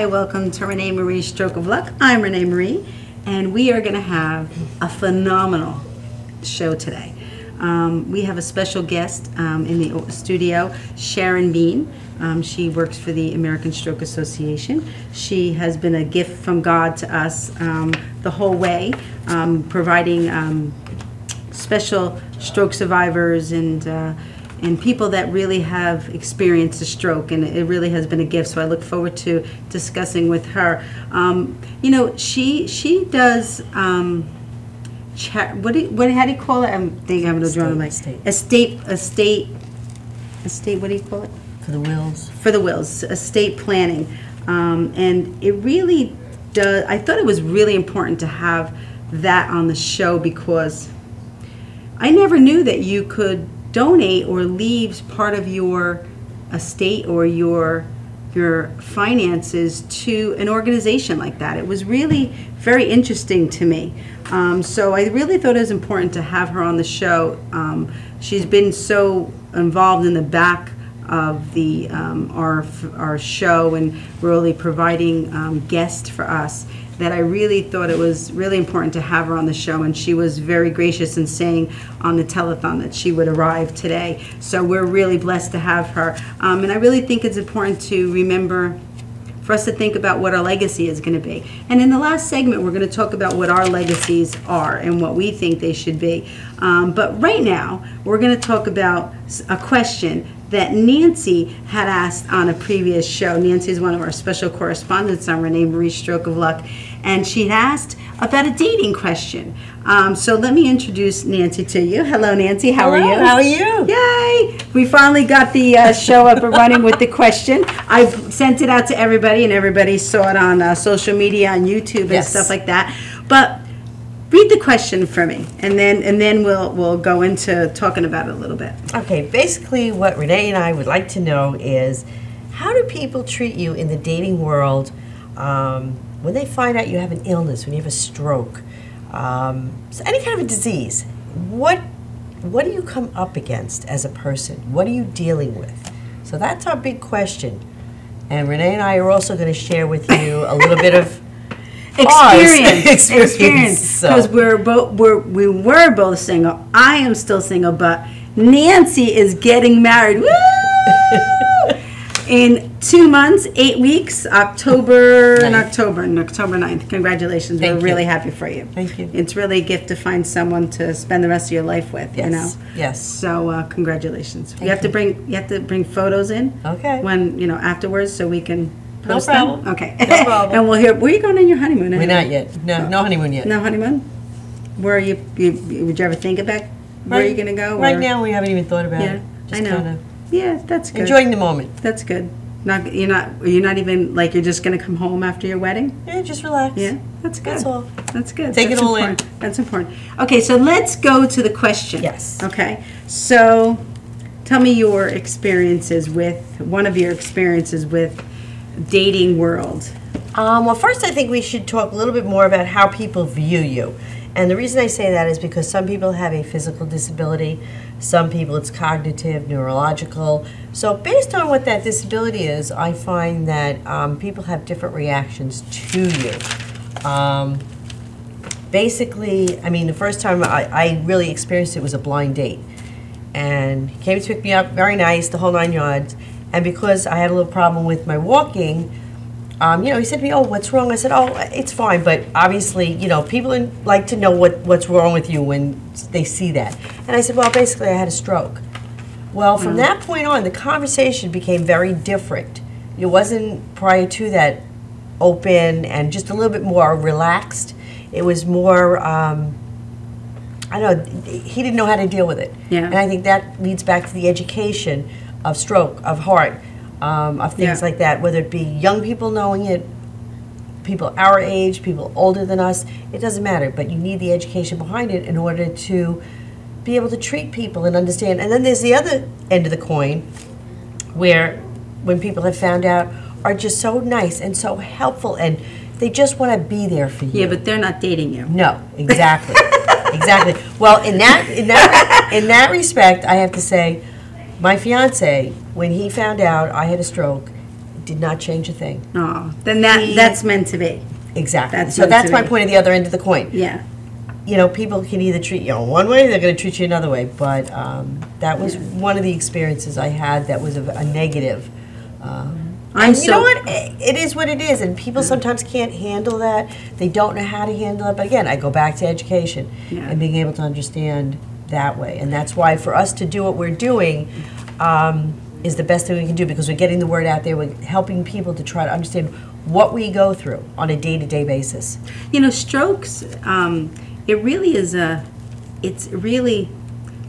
Hi, welcome to Renee Marie's Stroke of Luck. I'm Renee Marie, and we are going to have a phenomenal show today. We have a special guest in the studio, Sharon Bean. She works for the American Stroke Association. She has been a gift from God to us the whole way, providing special stroke survivors and people that really have experienced a stroke, and it really has been a gift. So I look forward to discussing with her. You know, she does. How do you call it? I'm thinking I'm going to draw on my estate. What do you call it? For the wills. For the wills, estate planning, and it really does. I thought it was really important to have that on the show because I never knew that you could donate or leave part of your estate or your finances to an organization like that. It was really very interesting to me. So I really thought it was important to have her on the show. She's been so involved in the back of the our show and really providing guests for us that I really thought it was really important to have her on the show, and she was very gracious in saying on the telethon that she would arrive today. So we're really blessed to have her. And I really think it's important to remember for us to think about what our legacy is going to be. And in the last segment, we're going to talk about what our legacies are and what we think they should be. But right now, we're going to talk about a question that Nancy had asked on a previous show. Nancy is one of our special correspondents on Renee Marie's Stroke of Luck, and she had about a dating question. So let me introduce Nancy to you. Hello, Nancy. How are you? How are you? Yay! We finally got the show up and running with the question. I've sent it out to everybody, and everybody saw it on social media, on YouTube, and stuff like that. But read the question for me, and then we'll go into talking about it a little bit. Okay, basically what Renee and I would like to know is, how do people treat you in the dating world when they find out you have an illness, when you have a stroke, so any kind of a disease? What do you come up against as a person? What are you dealing with? So that's our big question. And Renee and I are also going to share with you a little bit of experience, because we were both single. I am still single, but Nancy is getting married. Woo! In 2 months, 8 weeks, October 9th. Congratulations. We're really happy for you. Thank you. It's really a gift to find someone to spend the rest of your life with, you know? Yes. So congratulations. You have to bring photos in. Okay. When, afterwards, so we can post no problem. them. Okay. No problem. And we'll hear, where are you going on your honeymoon? We're not yet. No honeymoon yet. No honeymoon? Where are you would you ever think about where you're going to go? Right now, we haven't even thought about it. Just I know. Yeah, that's good. Enjoying the moment. That's good. You're not even like you're just going to come home after your wedding? Yeah, just relax. Yeah, that's good. That's all. That's good. Take it all in. That's important. Okay, so let's go to the question. Yes. Okay. So tell me your experiences with dating world. Well, first I think we should talk a little bit more about how people view you. And the reason I say that is because some people have a physical disability, some people it's cognitive, neurological. So based on what that disability is, I find that people have different reactions to you. Basically, I mean, the first time I really experienced it was a blind date. And he came to pick me up, very nice, the whole 9 yards. And because I had a little problem with my walking, he said to me, "Oh, what's wrong?" I said, "Oh, it's fine." But obviously, people like to know what's wrong with you when they see that. And I said, "Well, basically, I had a stroke." Well, from that point on, the conversation became very different. It wasn't prior to that open and just a little bit more relaxed. It was more, I don't know, he didn't know how to deal with it. Yeah. And I think that leads back to the education of stroke, of heart, of things like that, whether it be young people knowing it, people our age, people older than us, it doesn't matter, but you need the education behind it in order to be able to treat people and understand. And then there's the other end of the coin, where when people have found out, are just so nice and so helpful, and they just want to be there for you. Yeah, but they're not dating you. No, exactly. Exactly. Well, in that respect, I have to say, my fiance, when he found out I had a stroke, did not change a thing. Oh, then He- that's meant to be. Exactly. That's So meant that's to my be. point at the other end of the coin. Yeah. You know, people can either treat you one way, they're going to treat you another way. But that was one of the experiences I had that was a negative. And you know what? It is what it is, and people sometimes can't handle that. They don't know how to handle it. But again, I go back to education and being able to understand that way. And that's why for us to do what we're doing is the best thing we can do, because we're getting the word out there. We're helping people to try to understand what we go through on a day-to-day basis. You know, strokes, it really is it's really,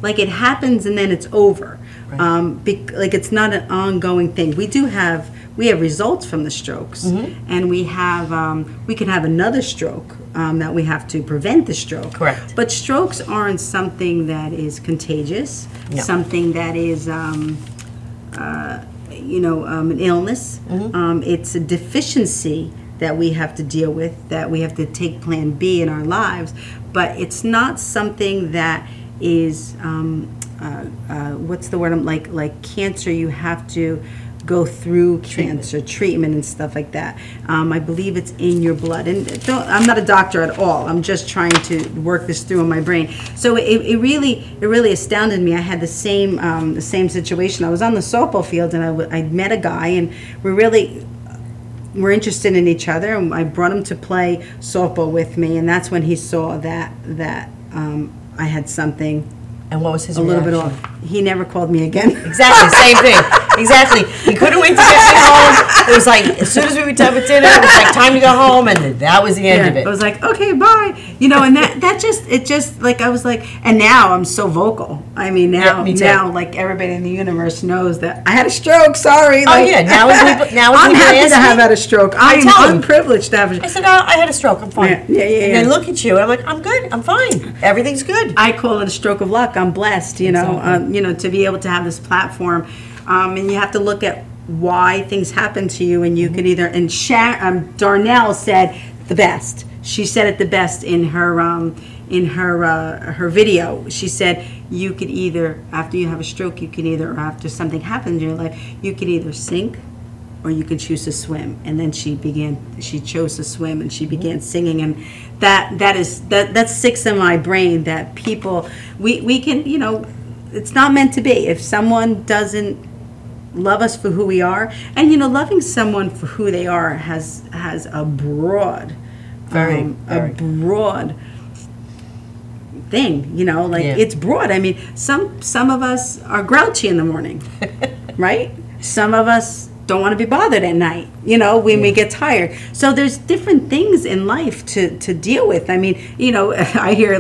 like it happens and then it's over. Right. Like it's not an ongoing thing. We have results from the strokes, and we can have another stroke that we have to prevent the stroke. Correct. But strokes aren't something that is contagious, No. something that is, an illness. It's a deficiency that we have to deal with, that we have to take Plan B in our lives. But it's not something that is, what's the word? Like cancer. You have to go through cancer treatment and stuff like that. I believe it's in your blood. And I'm not a doctor at all. I'm just trying to work this through in my brain. So it really astounded me. I had the same situation. I was on the softball field and I met a guy, and we're interested in each other, and I brought him to play softball with me, and that's when he saw that I had something And what was his a little bit reaction? off. He never called me again. Exactly, same thing. Exactly. He couldn't wait to get me home. It was like, as soon as we were done with dinner, it was like time to go home, and that was the end of it. I was like, okay, bye. And it just like, I was like, and now I'm so vocal. I mean, Yeah, me too. now like everybody in the universe knows that I had a stroke. Sorry. Oh, Like, yeah, now when I'm people happy ask to have me, had a stroke. tell I'm them. privileged to have a I said, oh, I had a stroke, I'm fine. Yeah. And they look at you, and I'm like, I'm good, I'm fine. Everything's good. I call it a stroke of luck. I'm blessed, Exactly. to be able to have this platform, and you have to look at why things happen to you, and you can either. And Darnell said the best. She said it the best in her video. She said you could either, after you have a stroke, or after something happens in your life, you could either sink or you could choose to swim. And then she chose to swim, and she began singing, and that sticks in my brain that people, we can, it's not meant to be. If someone doesn't love us for who we are, and loving someone for who they are has a broad, Very. a broad thing, Yeah. it's broad. I mean, some of us are grouchy in the morning, right? Some of us don't want to be bothered at night, when we get tired. So there's different things in life to deal with. I mean, I hear,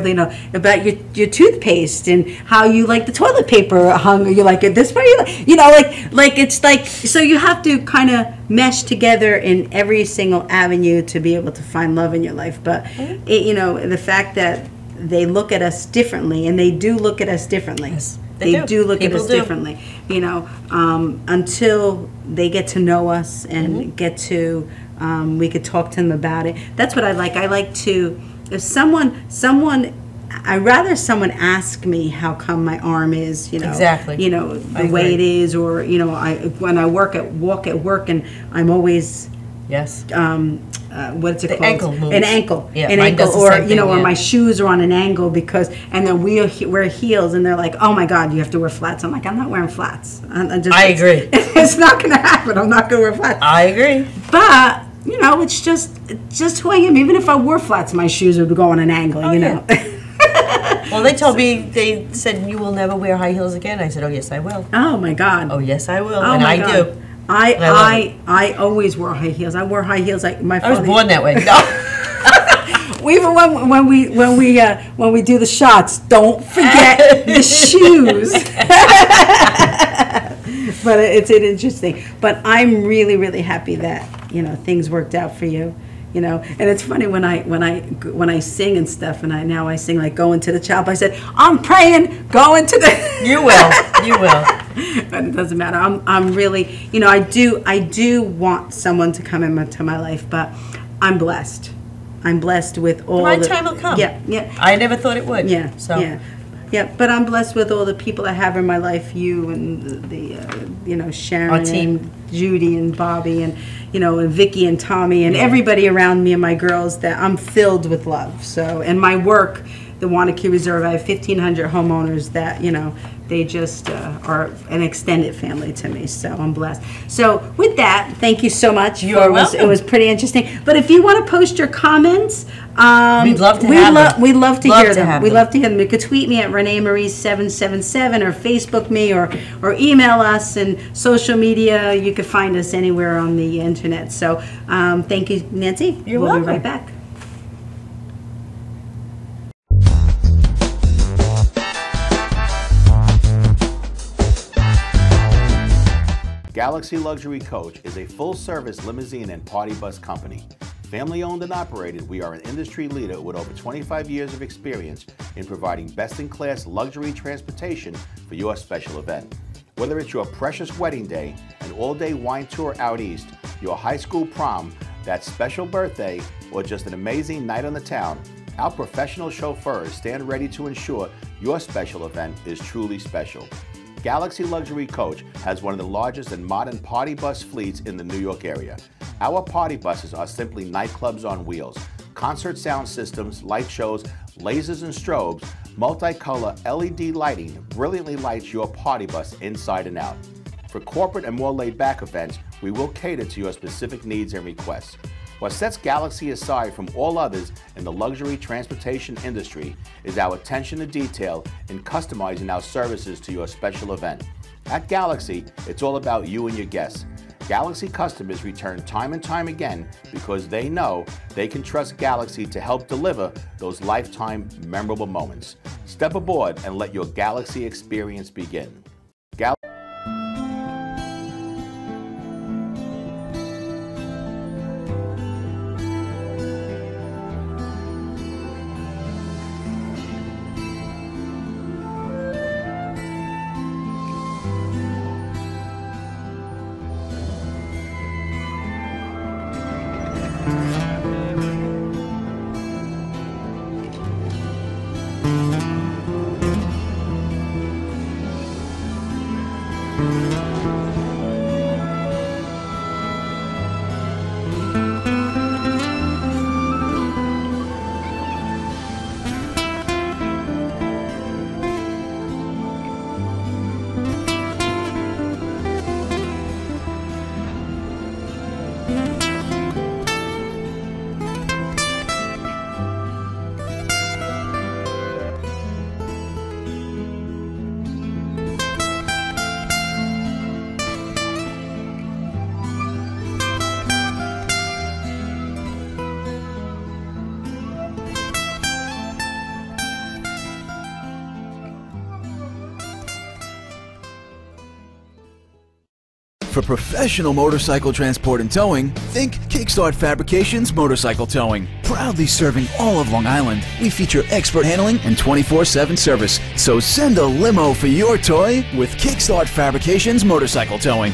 about your toothpaste and how you like the toilet paper hung, or you like it this way, it's like, so you have to kind of mesh together in every single avenue to be able to find love in your life. But, the fact that they look at us differently, and they do look at us differently. Yes, They do look People at us do. differently, until they get to know us and get to, we could talk to them about it. That's what I like. I like to, if I'd rather someone ask me how come my arm is, Exactly. the I way agree. it is, or, when I walk at work, and I'm always, Yes. what's it The called? ankle moves. An ankle. Yeah, an mine ankle, does the or same thing, or yeah. my shoes are on an angle and then we wear heels, and they're like, "Oh my God, you have to wear flats." I'm like, "I'm not wearing flats." I agree. It's not going to happen. I'm not going to wear flats. I agree. But it's just who I am. Even if I wore flats, my shoes would go on an angle. Oh, know. Well, they told me, they said, you will never wear high heels again. I said, oh, yes, I will. Oh my God. Oh, yes, I will. Oh And my I God. do. And I love it. I always wore high heels. I wore high heels like my I was father. born that way. No. Even when we do the shots, don't forget the shoes. But it's interesting. But I'm really, really happy that things worked out for you. And it's funny when I sing and stuff, and now I sing like "Going to the Chapel." I said, "I'm praying, going to the." You will. You will. But it doesn't matter. I'm really, I do want someone to come into my life, but I'm blessed. I'm blessed with all My the time will come. Yeah, yeah. I never thought it would. Yeah, So. yeah. Yeah, but I'm blessed with all the people I have in my life. You and Sharon, Our team. and Judy and Bobby, and and Vicky and Tommy and everybody around me and my girls. That I'm filled with love. So, and my work, the Wanakee Reserve, I have 1,500 homeowners that they just are an extended family to me. So I'm blessed. So with that, thank you so much. You're welcome. It was pretty interesting. But if you want to post your comments, we'd love to have them. We'd love to hear them. We'd them. love to hear them. You could tweet me at Renee Marie 777 or Facebook me or email us, and social media. You could find us anywhere on the internet. So thank you, Nancy. You're we'll welcome. be right back. Galaxy Luxury Coach is a full-service limousine and party bus company. Family-owned and operated, we are an industry leader with over 25 years of experience in providing best-in-class luxury transportation for your special event. Whether it's your precious wedding day, an all-day wine tour out east, your high school prom, that special birthday, or just an amazing night on the town, our professional chauffeurs stand ready to ensure your special event is truly special. Galaxy Luxury Coach has one of the largest and modern party bus fleets in the New York area. Our party buses are simply nightclubs on wheels. Concert sound systems, light shows, lasers and strobes, multicolor LED lighting brilliantly lights your party bus inside and out. For corporate and more laid-back events, we will cater to your specific needs and requests. What sets Galaxy aside from all others in the luxury transportation industry is our attention to detail in customizing our services to your special event. At Galaxy, it's all about you and your guests. Galaxy customers return time and time again because they know they can trust Galaxy to help deliver those lifetime memorable moments. Step aboard and let your Galaxy experience begin. For professional motorcycle transport and towing, think Kickstart Fabrications Motorcycle Towing. Proudly serving all of Long Island, we feature expert handling and 24/7 service. So send a limo for your toy with Kickstart Fabrications Motorcycle Towing.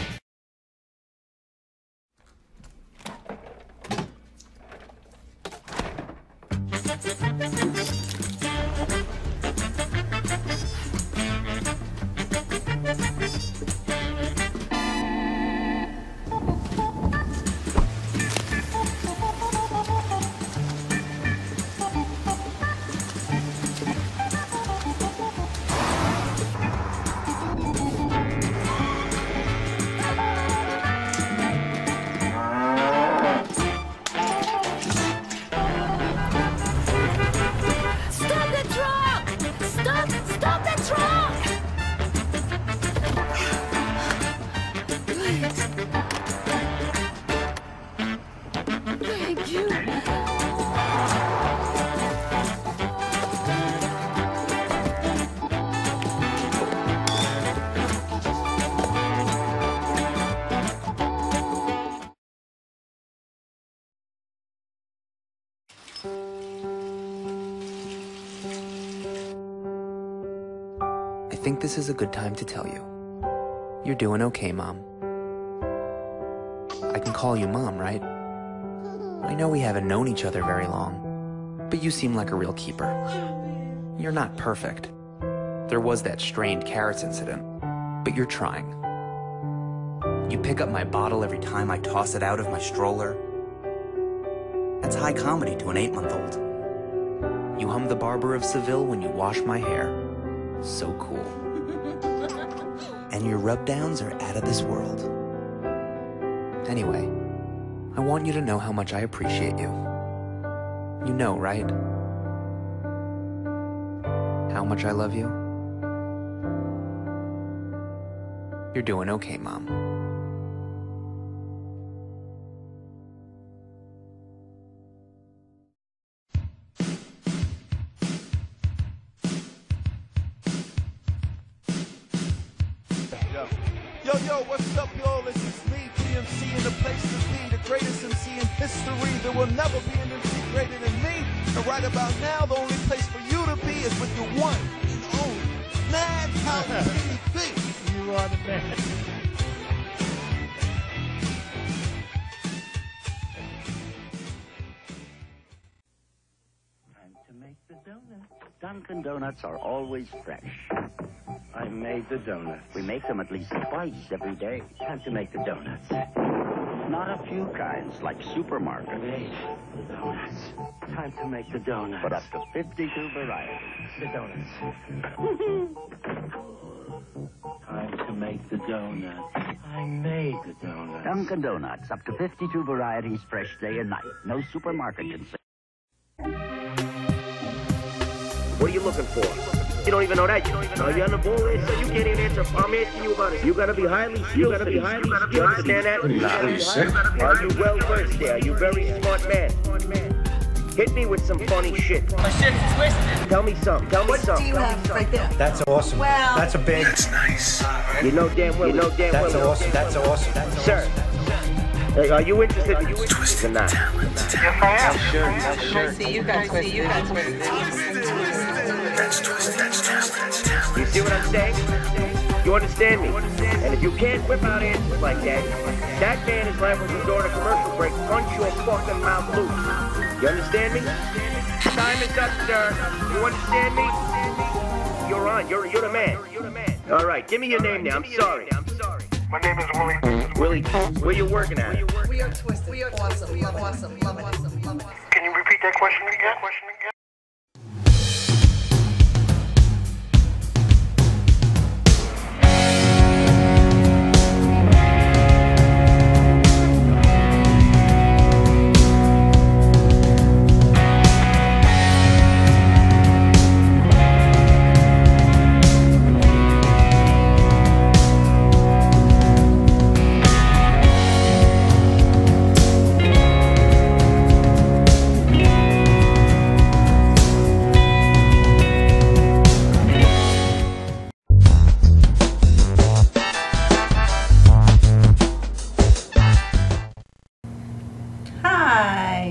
I think this is a good time to tell you. You're doing okay, Mom. I can call you Mom, right? I know we haven't known each other very long, but you seem like a real keeper. You're not perfect, There was that strained carrots incident, but you're trying. You pick up my bottle every time I toss it out of my stroller. That's high comedy to an 8-month-old. You hum the Barber of Seville when you wash my hair. So cool. And your rub-downs are out of this world. Anyway, I want you to know how much I appreciate you. You know, right? How much I love you? You're doing okay, Mom. Yo, what's up, y'all? This is me, GMC, in the place to be, the greatest MC in history. There will never be an MC greater than me. And right about now, the only place for you to be is with your one and only Madhouse TV. You are the man. Time to make the donuts. Dunkin' Donuts are always fresh. I made the donuts. We make them at least twice every day. Time to make the donuts. Not a few kinds, like supermarket. Made the donuts. Time to make the donuts. But up to 52 varieties. The donuts. Time to make the donuts. I made the donuts. Dunkin' Donuts, up to 52 varieties, fresh day and night. No supermarket can say. What are you looking for? You don't even know that. You on the ball list, so you can't even answer. I'm asking you about it. You gotta be highly skilled. You understand that? Are you well versed there? Are you very smart man? Hit me with some funny shit. My shit's twisted. Tell me something. What do you have right there? That's awesome. Well, that's a big. That's nice. You know damn well. That's awesome. That's awesome. That's Sir, are you interested in twisted or not? Yes, I am. Sure. I see you guys. You see what I'm saying? You understand me? And if you can't whip out answers like that, that man is liable to door to commercial break, punch your fucking mouth loose. You understand me? Time is up, sir. You understand me? You're on. You're the man. All right, give me your name now. I'm sorry. My name is Willie. Willie, where you working at? We are twisted. We are awesome. Love awesome. Can you repeat that question again?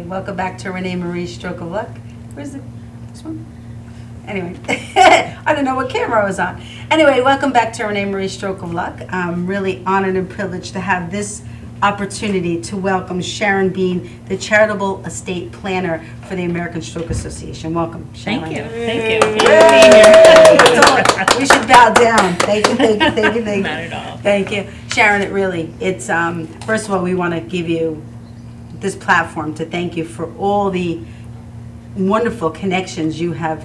Welcome back to Renee Marie's Stroke of Luck. Where's this one? Anyway, I don't know what camera I was on. Anyway, welcome back to Renee Marie's Stroke of Luck. I'm really honored and privileged to have this opportunity to welcome Sharon Bean, the Charitable Estate Planner for the American Stroke Association. Welcome, Sharon. Thank you. Thank you. We should bow down. Thank you. Not at all. Thank you. Sharon, it's first of all, we want to give you this platform to thank you for all the wonderful connections you have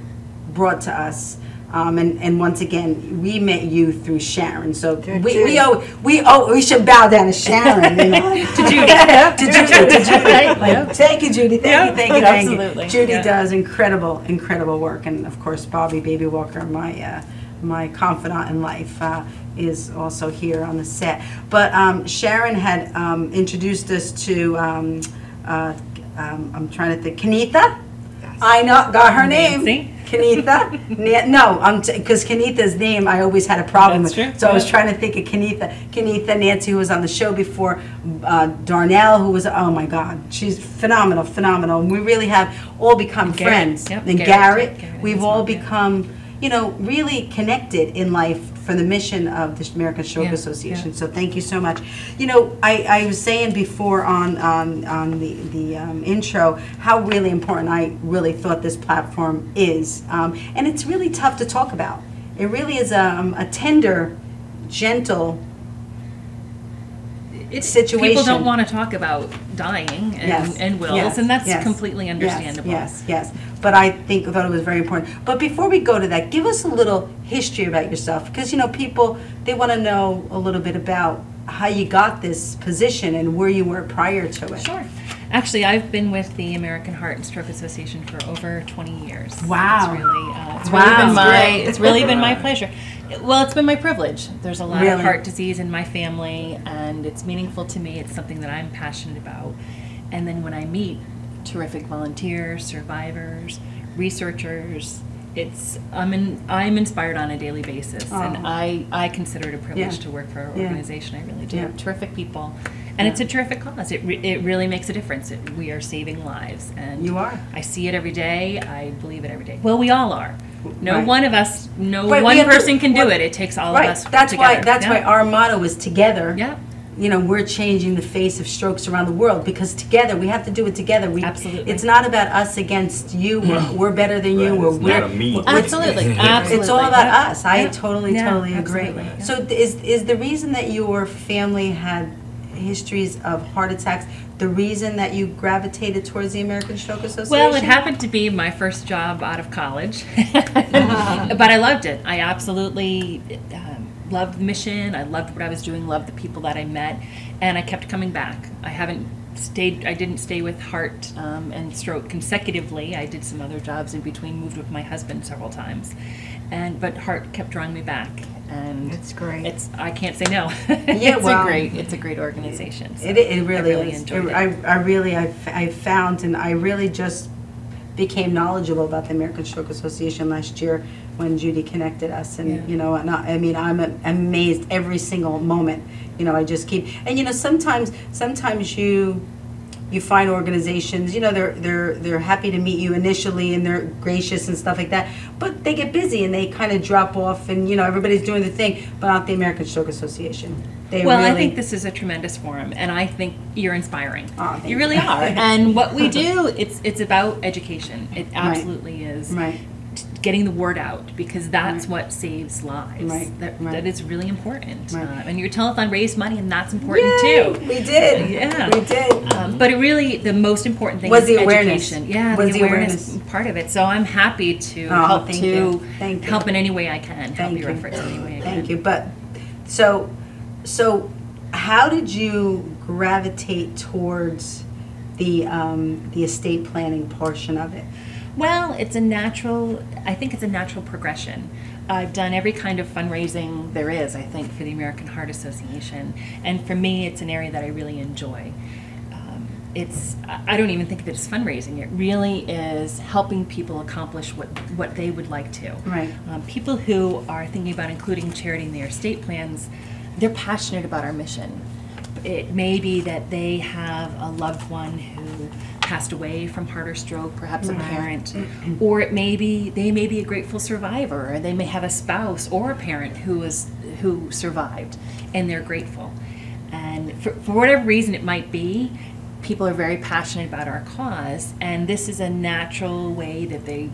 brought to us. And once again, we met you through Sharon, so we should bow down to Sharon. You know? To Judy. Thank you, Judy. Thank you. Absolutely. Judy does incredible work, and of course, Bobby Baby Walker, my confidant in life, is also here on the set. But Sharon had introduced us to I'm trying to think, Kenitha. Yes. I know, got her name. Kenitha? No, because Kenitha's name I always had a problem with. True. So I was trying to think of Kenitha Nancy, who was on the show before, Darnell, who was, oh my God, she's phenomenal. And we really have all become friends. Yep. And Garrett, we've all become, really connected in life for the mission of the American Stroke Association. So thank you so much. I was saying before on the intro how really important I really thought this platform is, and it's really tough to talk about. It really is a tender, gentle situation. People don't want to talk about dying and wills, and that's completely understandable. Yes. But I thought it was very important. But before we go to that, give us a little history about yourself, because people, they want to know a little bit about how you got this position and where you were prior to it. Sure. Actually, I've been with the American Heart and Stroke Association for over 20 years. Wow. It's really been my pleasure. Well, it's been my privilege. There's a lot of heart disease in my family, and it's meaningful to me. It's something that I'm passionate about. And then when I meet terrific volunteers, survivors, researchers, I'm inspired on a daily basis, and I consider it a privilege to work for our organization. I really do. Terrific people, and it's a terrific cause. It really makes a difference. We are saving lives, and you are. I see it every day. I believe it every day. Well, we all are. No one of us, one person can do it. It takes all of us That's together. That's why our motto is together. Yeah. We're changing the face of strokes around the world, because together, we have to do it together. Absolutely. It's not about us against you. We're better than you. Absolutely. It's all about us. I totally agree. Absolutely. So is the reason that your family had histories of heart attacks the reason that you gravitated towards the American Stroke Association? Well, it happened to be my first job out of college, but I loved it. I absolutely loved the mission. I loved what I was doing, loved the people that I met, and I kept coming back. I didn't stay with heart and stroke consecutively. I did some other jobs in between, moved with my husband several times, but heart kept drawing me back. And it's great. I can't say no. It's a great organization. So it really is. Enjoyed it. I found, and I really just became knowledgeable about the American Stroke Association last year when Judy connected us, and I'm amazed every single moment. I just keep, and sometimes you find organizations, they're happy to meet you initially, and they're gracious and stuff like that, but they get busy and they kind of drop off, and everybody's doing the thing, but not the American Stroke Association. I think this is a tremendous forum, and I think you're inspiring. You really are. you. And what we do, it's about education. It absolutely is. Right. Getting the word out, because that's what saves lives. Right. That is really important. And your telethon raised money, and that's important too. We did. Yeah. We did. But the most important thing was is the awareness. education. Yeah, was the awareness part of it. So I'm happy to help help in any way I can. Help your efforts in any way I can. Thank you. But so how did you gravitate towards the estate planning portion of it? Well, I think it's a natural progression. I've done every kind of fundraising there is, I think, for the American Heart Association. And for me, it's an area that I really enjoy. I don't even think that it's fundraising. It really is helping people accomplish what they would like to. Right. People who are thinking about including charity in their estate plans, they're passionate about our mission. It may be that they have a loved one who passed away from heart or stroke, perhaps a parent, or they may be a grateful survivor, or they may have a spouse or a parent who survived, and they're grateful. And for whatever reason it might be, people are very passionate about our cause, and this is a natural way that they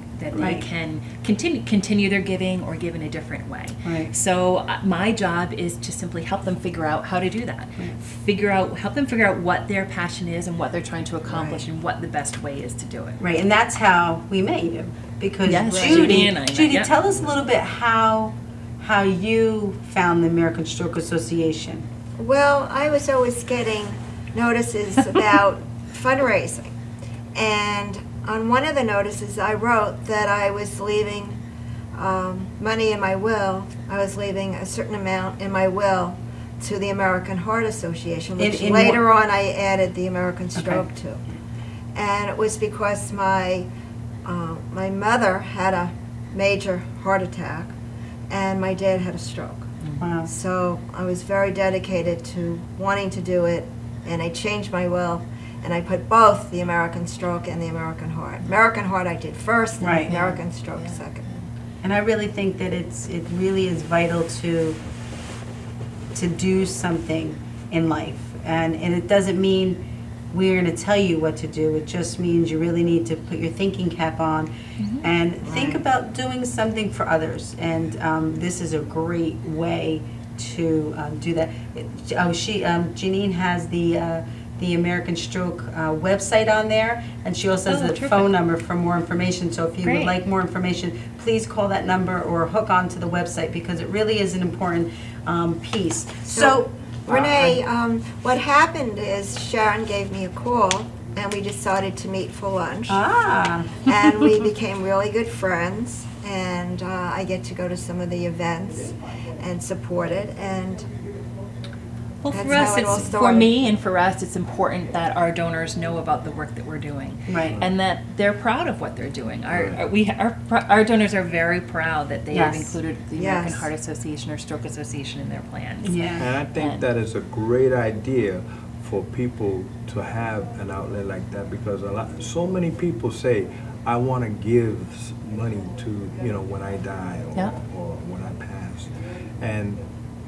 can continue their giving or give in a different way. Right. So my job is to simply help them figure out how to do that. Help them figure out what their passion is and what they're trying to accomplish, and what the best way is to do it. Right, and that's how we met you, because Judy and I Judy, met, tell us a little bit how you found the American Stroke Association. Well, I was always getting notices about fundraising, and on one of the notices I wrote that I was leaving money in my will. I was leaving a certain amount in my will to the American Heart Association, which later on I added the American Stroke to. And it was because my mother had a major heart attack, and my dad had a stroke. Wow. So I was very dedicated to wanting to do it, and I changed my will, and I put both the American Stroke and the American Heart. American Heart I did first, and the American Stroke second. And I really think that it really is vital to do something in life, and it doesn't mean we're going to tell you what to do. It just means you really need to put your thinking cap on and think about doing something for others. And this is a great way to do that. Janine has the American Stroke website on there, and she also has the phone number for more information. So if you would like more information, please call that number or hook onto the website, because it really is an important piece. So Renee, what happened is Sharon gave me a call, and we decided to meet for lunch. And we became really good friends, and I get to go to some of the events and support it. And well, for us, for me and for us, it's important that our donors know about the work that we're doing, and that they're proud of what they're doing. Our donors are very proud that they have included the American Heart Association or Stroke Association in their plans. And I think that is a great idea for people to have an outlet like that, because so many people say, I want to give money to, when I die or when I pass, and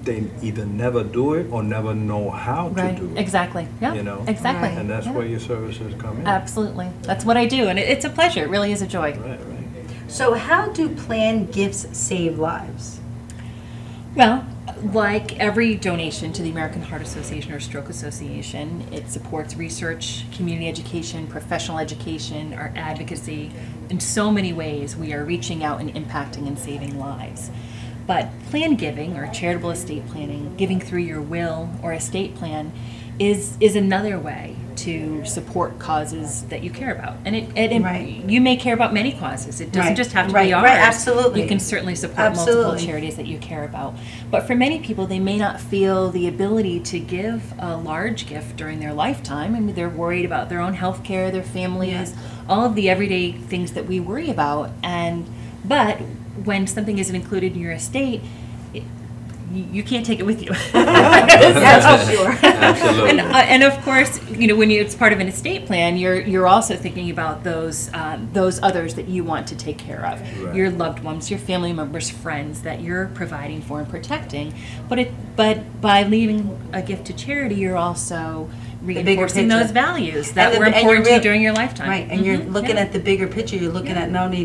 they either never do it or never know how to do it. Exactly. Yeah. Exactly. And that's where your services come in. Absolutely. That's what I do, and it's a pleasure. It really is a joy. So how do planned gifts save lives? Well, like every donation to the American Heart Association or Stroke Association, it supports research, community education, professional education, our advocacy. In so many ways, we are reaching out and impacting and saving lives. But planned giving, or charitable estate planning, giving through your will or estate plan, is another way to support causes that you care about. And you may care about many causes. It doesn't just have to be ours. Absolutely. You can certainly support multiple charities that you care about. But for many people, they may not feel the ability to give a large gift during their lifetime. I mean, they're worried about their own health care, their families, all of the everyday things that we worry about. But when something isn't included in your estate, you can't take it with you. That's for sure. Absolutely. And of course, when it's part of an estate plan, you're also thinking about those others that you want to take care of, your loved ones, your family members, friends that you're providing for and protecting. But by leaving a gift to charity, you're also reinforcing those values that were important to you during your lifetime. Right, and you're looking at the bigger picture. You're looking at not only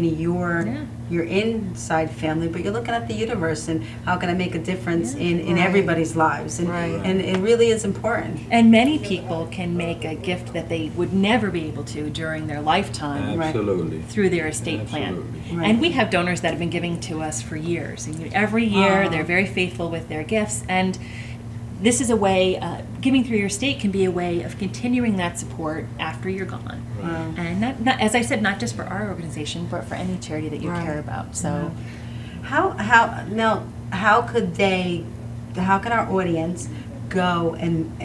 your inside family, but you're looking at the universe and how can I make a difference in everybody's lives. And it really is important. And many people can make a gift that they would never be able to during their lifetime through their estate plan. And we have donors that have been giving to us for years. And every year they're very faithful with their gifts, and this is a way, giving through your estate can be a way of continuing that support after you're gone. And not, as I said, not just for our organization, but for any charity that you care about. So, how can our audience go and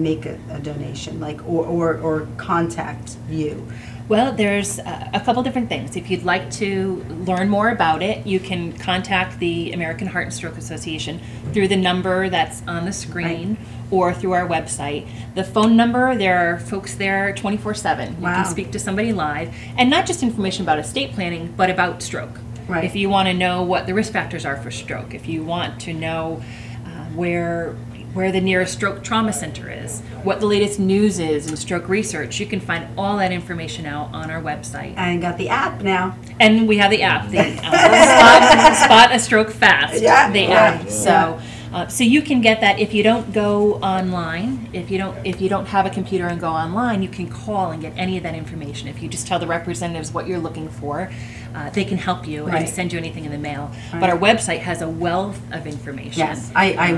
make a donation, or contact you? Well, there's a couple different things. If you'd like to learn more about it, you can contact the American Heart and Stroke Association through the number that's on the screen or through our website. The phone number, there are folks there 24/7. You can speak to somebody live, and not just information about estate planning, but about stroke. If you want to know what the risk factors are for stroke, if you want to know where the nearest stroke trauma center is, what the latest news is in stroke research, you can find all that information out on our website. And got the app now. And we have the app, Spot a Stroke Fast, the app. So you can get that if you don't go online. If you don't have a computer and go online, you can call and get any of that information. If you just tell the representatives what you're looking for, they can help you and send you anything in the mail. But our website has a wealth of information. Yes, I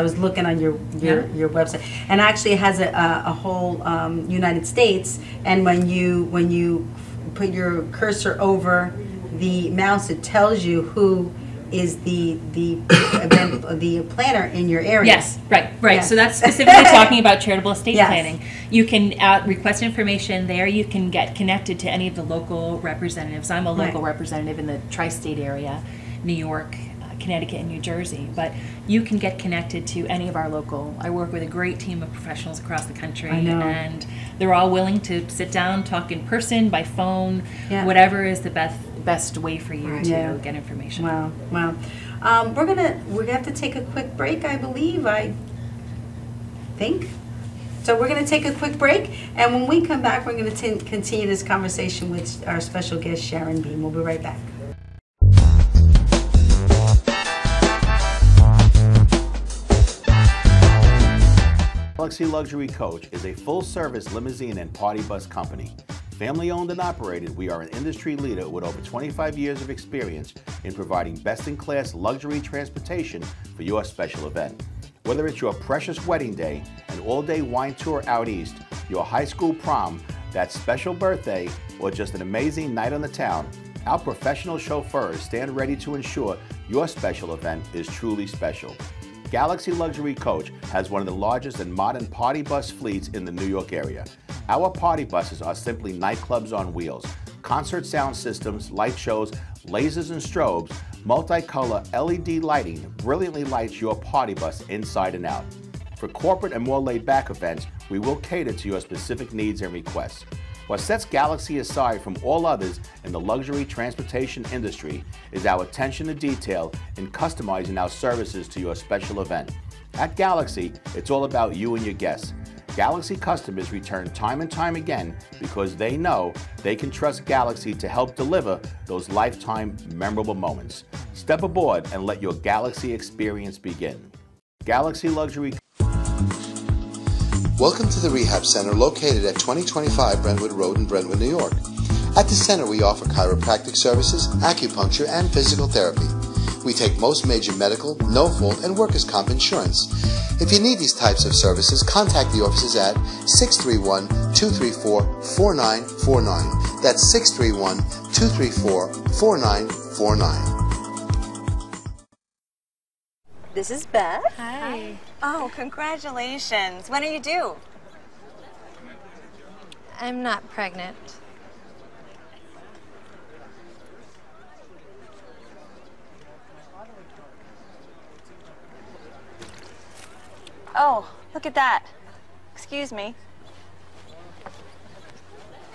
was looking on your website, and actually it has a whole United States. And when you put your cursor over the mouse, it tells you who is the planner in your area. Yes, right. Yeah. So that's specifically talking about charitable estate planning. You can request information there. You can get connected to any of the local representatives. I'm a local representative in the tri-state area, New York, Connecticut, and New Jersey. But you can get connected to any of our local. I work with a great team of professionals across the country, and they're all willing to sit down, talk in person, by phone, whatever is the best way for you to get information. Wow. We're gonna have to take a quick break, I believe. I think So we're going to take a quick break, and when we come back, we're going to continue this conversation with our special guest, Sharon Bean. We'll be right back. Galaxy Luxury Coach is a full-service limousine and party bus company. Family-owned and operated, we are an industry leader with over 25 years of experience in providing best-in-class luxury transportation for your special event. Whether it's your precious wedding day, an all-day wine tour out east, your high school prom, that special birthday, or just an amazing night on the town, our professional chauffeurs stand ready to ensure your special event is truly special. Galaxy Luxury Coach has one of the largest and modern party bus fleets in the New York area. Our party buses are simply nightclubs on wheels. Concert sound systems, light shows, lasers and strobes, multicolor LED lighting brilliantly lights your party bus inside and out. For corporate and more laid-back events, we will cater to your specific needs and requests. What sets Galaxy aside from all others in the luxury transportation industry is our attention to detail in customizing our services to your special event. At Galaxy, it's all about you and your guests. Galaxy customers return time and time again because they know they can trust Galaxy to help deliver those lifetime memorable moments. Step aboard and let your Galaxy experience begin. Galaxy Luxury. Welcome to the Rehab Center located at 2025 Brentwood Road in Brentwood, New York. At the center we offer chiropractic services, acupuncture, and physical therapy. We take most major medical, no-fault, and workers' comp insurance. If you need these types of services, contact the offices at 631-234-4949. That's 631-234-4949. This is Beth. Hi. Oh, congratulations. When are you due? I'm not pregnant. Oh, look at that. Excuse me.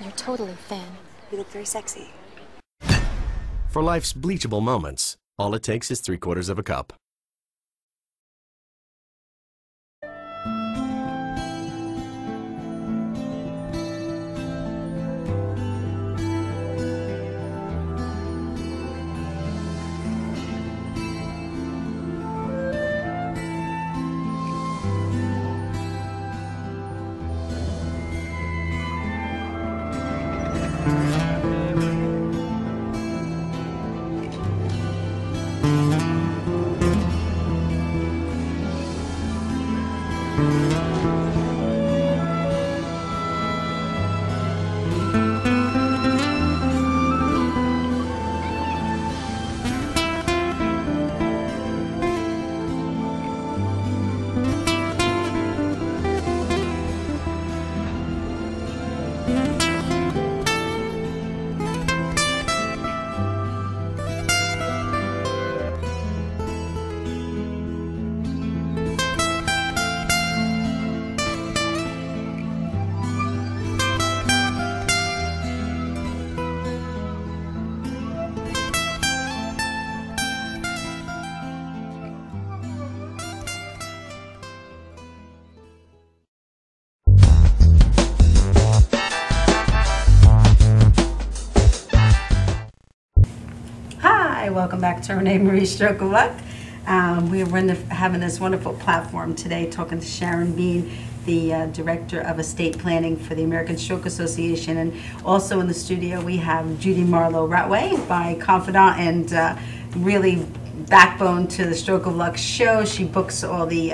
You're totally thin. You look very sexy. For life's bleachable moments, all it takes is 3/4 of a cup. Welcome back to Renee Marie Stroke of Luck. We're having this wonderful platform today talking to Sharon Bean, the Director of Estate Planning for the American Stroke Association. And also in the studio we have Judy Marlowe Ratway, my confidant and really backbone to the Stroke of Luck show. She books all the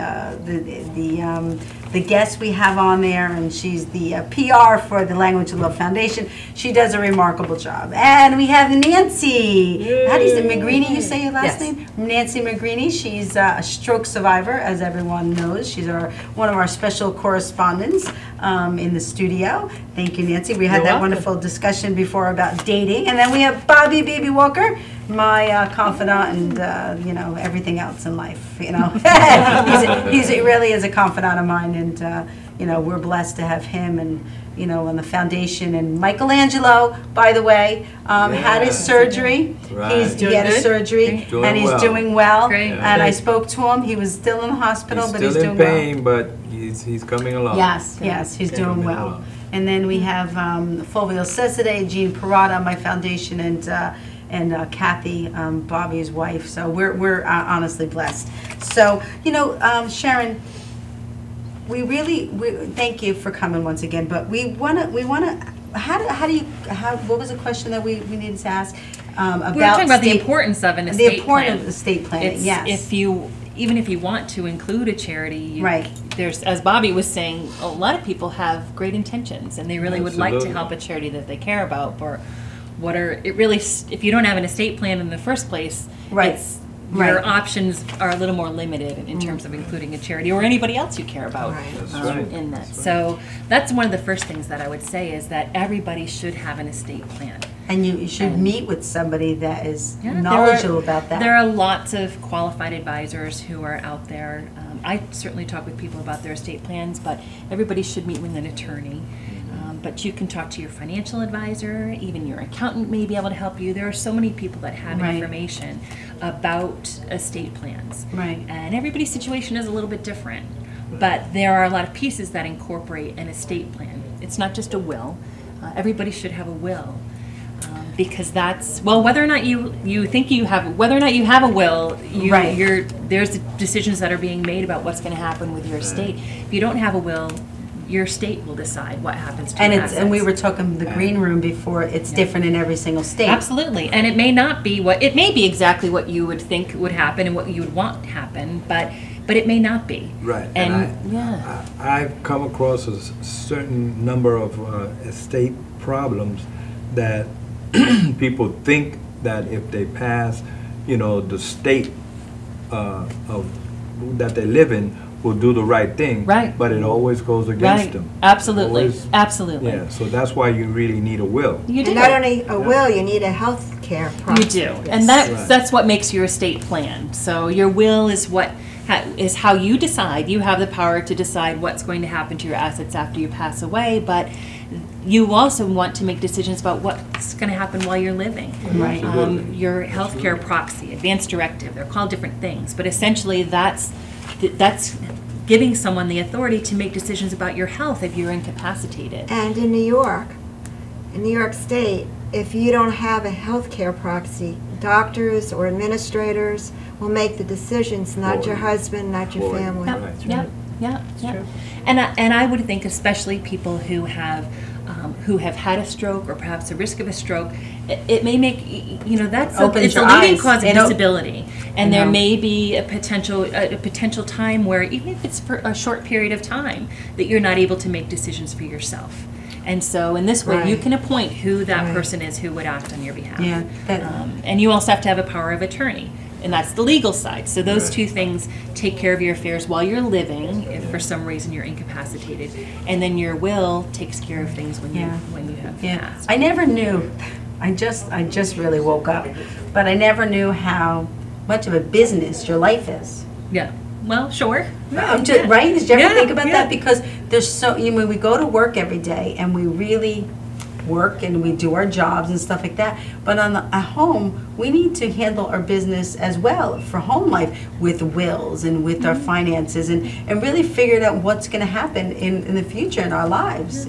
guests we have on there, and she's the PR for the Language of Love Foundation. She does a remarkable job. And we have Nancy. How do you say McGreeny? You say your last name? Nancy McGreeny. She's a stroke survivor, as everyone knows. She's one of our special correspondents in the studio. Thank you, Nancy. We had that wonderful discussion before about dating. And then we have Bobby Baby Walker, my confidant, and you know, everything else in life. You know, he really is a confidant of mine, and you know, we're blessed to have him, and you know, on the foundation. And Michelangelo, by the way, had his surgery. Right. He had a surgery, and he's doing well. Great. And I spoke to him. He was still in the hospital, but he's doing well. Still in pain, but He's coming along. Yes, yes, he's doing well. And then we have Fulvio Cesade, Jean Parada, my foundation, and Kathy, Bobby's wife. So we're honestly blessed. So, you know, Sharon, we thank you for coming once again. But we wanna. What was the question that we needed to ask? About we're talking about the importance of an estate plan. The importance of estate planning. Yes. Even if you want to include a charity, right? There's, as Bobby was saying, a lot of people have great intentions and they really would like to help a charity that they care about. Or if you don't have an estate plan in the first place, right? Your options are a little more limited in terms of including a charity or anybody else you care about in that. So that's one of the first things that I would say is that everybody should have an estate plan. And you should meet with somebody that is knowledgeable about that. There are lots of qualified advisors who are out there. I certainly talk with people about their estate plans, but everybody should meet with an attorney. But you can talk to your financial advisor, even your accountant may be able to help you. There are so many people that have information about estate plans. Right. And everybody's situation is a little bit different. But there are a lot of pieces that incorporate an estate plan. It's not just a will. Everybody should have a will. Because that's, well, whether or not you think you have, whether or not you have a will, there's decisions that are being made about what's going to happen with your estate. If you don't have a will, your state will decide what happens to your assets. And we were talking the green room before. It's different in every single state. Absolutely, and it may not be it may be exactly what you would think would happen and what you would want to happen, but it may not be. Right. And I've come across a certain number of estate problems that people think that if they pass, the state that they live in will do the right thing, but it always goes against them. Absolutely, absolutely. Yeah, so that's why you really need a will. You do. And not only a will, you need a health care proxy. You do, and that's what makes your estate plan. So your will is is how you decide. You have the power to decide what's going to happen to your assets after you pass away, but you also want to make decisions about what's going to happen while you're living. Right. Your healthcare proxy, advance directive, they're called different things, but essentially that's giving someone the authority to make decisions about your health if you're incapacitated. And in New York State, if you don't have a healthcare proxy, doctors or administrators will make the decisions, not your husband, not your family. Yeah. And I would think, especially people who have had a stroke or perhaps a risk of a stroke, it may make it's a leading cause of disability, and there may be a potential time where even if it's for a short period of time that you're not able to make decisions for yourself. And so in this way, you can appoint who that person is who would act on your behalf. Yeah. And you also have to have a power of attorney. And that's the legal side. So those two things take care of your affairs while you're living, if for some reason you're incapacitated. And then your will takes care of things when you have passed. I never knew. I just really woke up. But I never knew how much of a business your life is. Yeah. Well, sure. Right? Did you ever think about that? Because there's we go to work every day and we really work and we do our jobs and stuff like that, but at home we need to handle our business as well for home life with wills and with our finances and really figure out what's going to happen in the future in our lives.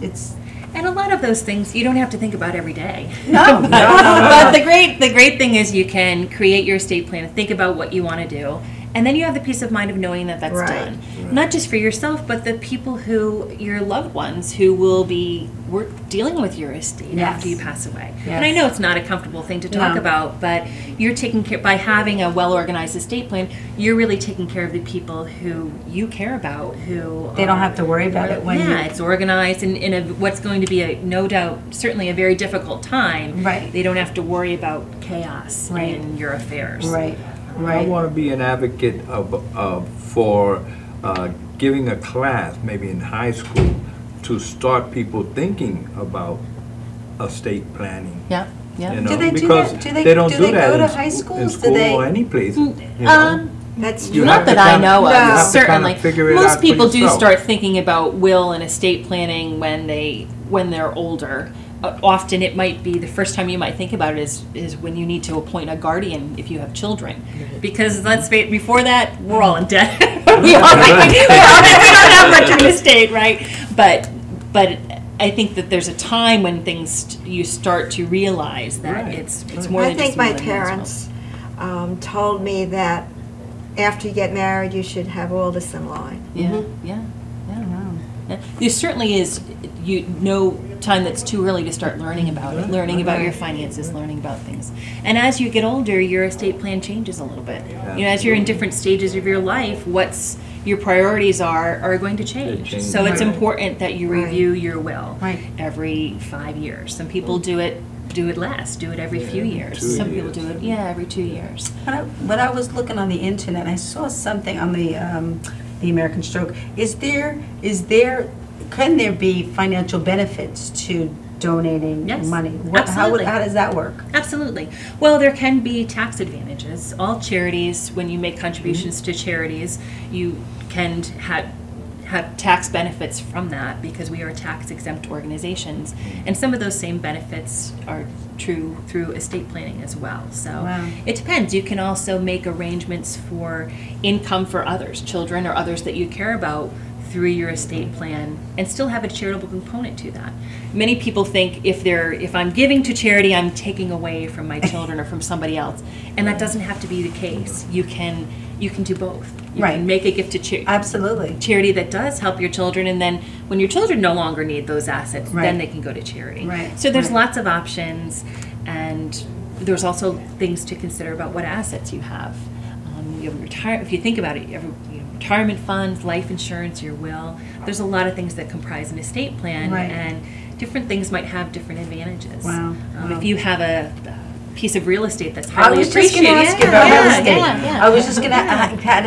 And a lot of those things you don't have to think about every day. No. But the great thing is you can create your estate plan and think about what you want to do. And then you have the peace of mind of knowing that that's done. Right. Not just for yourself, but the people your loved ones who will be dealing with your estate after you pass away. Yes. And I know it's not a comfortable thing to talk about, but you're taking care, by having a well-organized estate plan, you're really taking care of the people who you care about, they don't have to worry about it when it's organized and in what's going to be no doubt, certainly a very difficult time. Right. They don't have to worry about chaos in your affairs. Right. I want to be an advocate for giving a class, maybe in high school, to start people thinking about estate planning. Yeah. Do they do that? Do they go to high schools? In school or any place. That's not that I know of. No. Certainly, most people do yourself. start thinking about will and estate planning when they're older. Often it might be the first time you might think about it is when you need to appoint a guardian if you have children, because let's face it, before that we're all in debt. we don't have much of from the state, right? But I think that there's a time when you start to realize that it's more than I think just my money parents told me that after you get married, you should have all this in line. Yeah, yeah. There certainly is no time that's too early to start learning about it, learning about your finances, learning about things. And as you get older, your estate plan changes a little bit. You know, as you're in different stages of your life, your priorities are going to change. So it's important that you review your will every 5 years. Some people do it less, do it every few years. Some people do it, every 2 years. When I was looking on the internet, I saw something on the American Stroke. Can there be financial benefits to donating money? Absolutely. How does that work? Absolutely. Well, there can be tax advantages. All charities, when you make contributions to charities, you can have tax benefits from that because we are tax-exempt organizations. And some of those same benefits are true through estate planning as well. So it depends. You can also make arrangements for income for others, children or others that you care about, through your estate plan, and still have a charitable component to that. Many people think if I'm giving to charity, I'm taking away from my children or from somebody else, and that doesn't have to be the case. You can do both. You can make a gift to charity that does help your children, and then when your children no longer need those assets, then they can go to charity. So there's lots of options, and there's also things to consider about what assets you have. You have if you think about it, you have retirement funds, life insurance, your will. There's a lot of things that comprise an estate plan, and different things might have different advantages. If you have a piece of real estate that's highly appreciated. I was just going to ask you about real estate. I was just going to,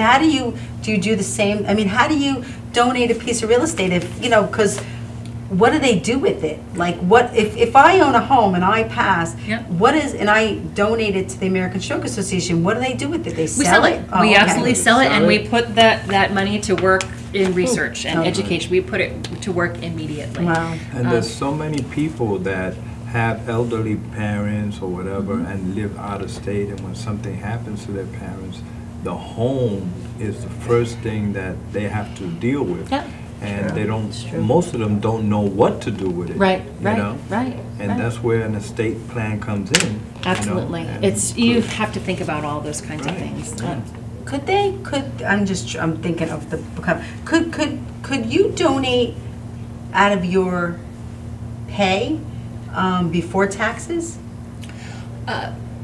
how do you do the same? I mean, how do you donate a piece of real estate if, because what do they do with it? Like, what if I own a home and I pass? And I donate it to the American Stroke Association? What do they do with it? They sell it. We absolutely sell it, and we put that money to work in research and education. We put it to work immediately. And there's so many people that have elderly parents or whatever and live out of state, and when something happens to their parents, the home is the first thing that they have to deal with. And they don't. Most of them don't know what to do with it. And that's where an estate plan comes in. Absolutely, you have to think about all those kinds of things. I'm thinking of the. Could you donate out of your pay before taxes?